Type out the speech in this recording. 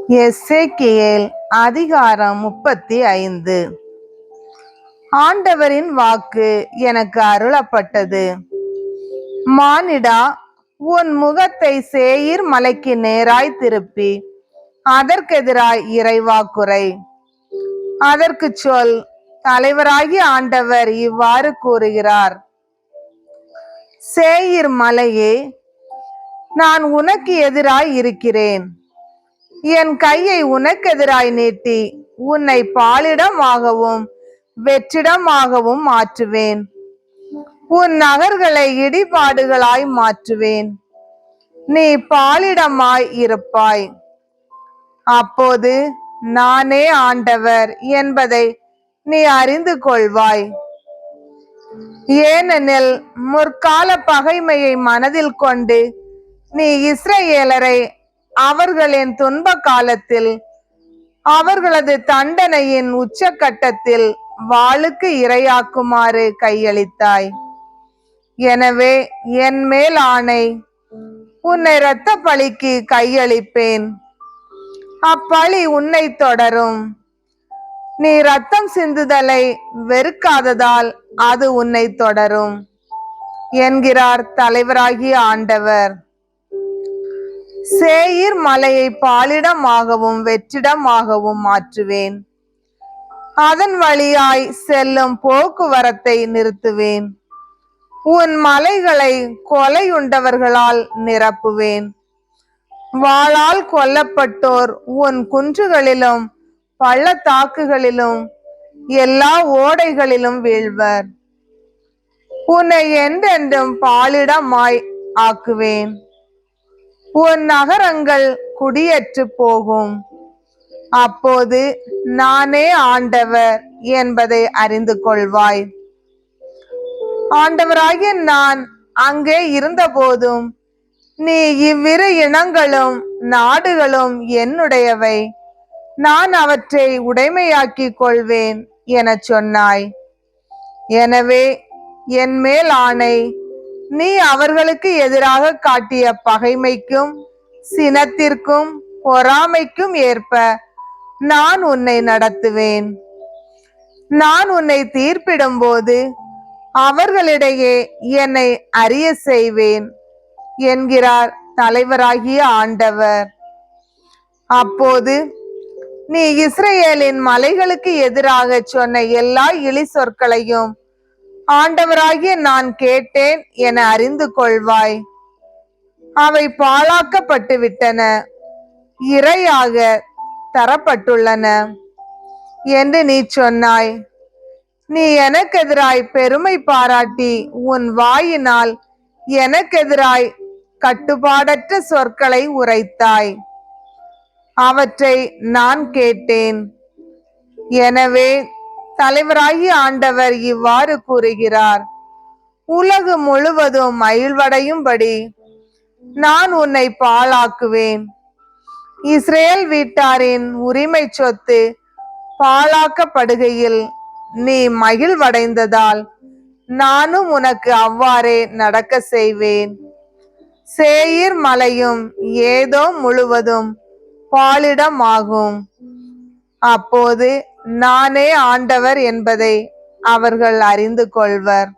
எசேக்கியேல் அதிகாரம் 35. ஆண்டவரின் வாக்கு எனக்கு அருளப்பட்டது. மானிடா, உன் முகத்தை சேயீர் மலைக்கு நேராய் திருப்பி அதற்கெதிராய் இறைவாக்குரை. அதற்கு சொல், தலைவராகிய ஆண்டவர் இவ்வாறு கூறுகிறார்: சேயீர் மலையே, நான் உனக்கு எதிராய் இருக்கிறேன். என் கையை உனக்கெதிராய் நீட்டி உன்னை பாழிடமாகவும் வெற்றிடமாகவும் மாற்றுவேன். உன் நகர்களை இடிபாடுகளாய் மாற்றுவேன். நீ பாழிடமாய் இருப்பாய். அப்போது நானே ஆண்டவர் என்பதை நீ அறிந்து கொள்வாய். ஏனெனில் முற்கால பகைமையை மனதில் கொண்டு நீ இஸ்ரவேலரை அவர்களின் துன்ப காலத்தில் அவர்களது தண்டனையின் உச்சகட்டத்தில் வாளுக்கு இரையாக்குமாறு கையளித்தாய். எனவே என் மேல் ஆணை, உன்னை இரத்த பழிக்கு கையளிப்பேன். அப்பழி உன்னை தொடரும். நீ இரத்தம் சிந்துதலை வெறுக்காததால் அது உன்னை தொடரும் என்கிறார் தலைவராகிய ஆண்டவர். சேயீர் மலையை பாழிடமாகவும் வெற்றிடமாகவும் மாற்றுவேன். அதன் வழியாய் செல்லும் போக்குவரத்தை நிறுத்துவேன். உன் மலைகளை கொலையுண்டவர்களால் நிரப்புவேன். வாளால் கொல்லப்பட்டோர் உன் குன்றுகளிலும் பள்ளத்தாக்குகளிலும் எல்லா ஓடைகளிலும் வீழ்வர். உன்னை என்றென்றும் பாழிடமாய் ஆக்குவேன். உன் நகரங்கள் குடியேற்று போகும். அப்போது நானே ஆண்டவர் என்பதை அறிந்து கொள்வாய். ஆண்டவராகிய நான் அங்கே இருந்த போதும் நீ இவ்விரு இனங்களும் நாடுகளும் என்னுடையவை, நான் அவற்றை உடைமையாக்கிக் கொள்வேன் என சொன்னாய். எனவே என் மேல் ஆணை, நீ அவர்களுக்கு எதிராக காட்டிய பகைமைக்கும் சினத்திற்கும் பொறாமைக்கும் ஏற்ப நான் உன்னை நடத்துவேன். நான் உன்னை தீர்ப்பிடும் போது அவர்களிடையே என்னை அறிய செய்வேன் என்கிறார் தலைவராகிய ஆண்டவர். அப்போது நீ இஸ்ரவேலின் மலைகளுக்கு எதிராக சொன்ன எல்லா இழி சொற்களையும் ஆண்டவராகிய நான் கேட்டேன் என அறிந்து கொள்வாய். அவை பாழாக்கப்பட்டு விட்டன, இரையாக தரப்பட்டுள்ளன என்று நீ சொன்னாய். நீ எனக்கெதிராய் பெருமை பாராட்டி உன் வாயினால் எனக்கெதிராய் கட்டுப்பாடற்ற சொற்களை உரைத்தாய். அவற்றை நான் கேட்டேன். எனவே தலைவராகிய ஆண்டவர் இவ்வாறு கூறுகிறார்: உலகு முழுவதும் மகிழ்வடையும்படி நான் உன்னை பாழாக்குவேன். இஸ்ரேல் வீட்டாரின் உரிமை சொத்து பாழாக்கப்படுகையில் நீ மகிழ்வடைந்ததால் நானும் உனக்கு அவ்வாறே நடக்க செய்வேன். சேயீர் மலையும் ஏதோம் முழுவதும் பாழிடமாகும். அப்போது நானே ஆண்டவர் என்பதை அவர்கள் அறிந்து கொள்வர்.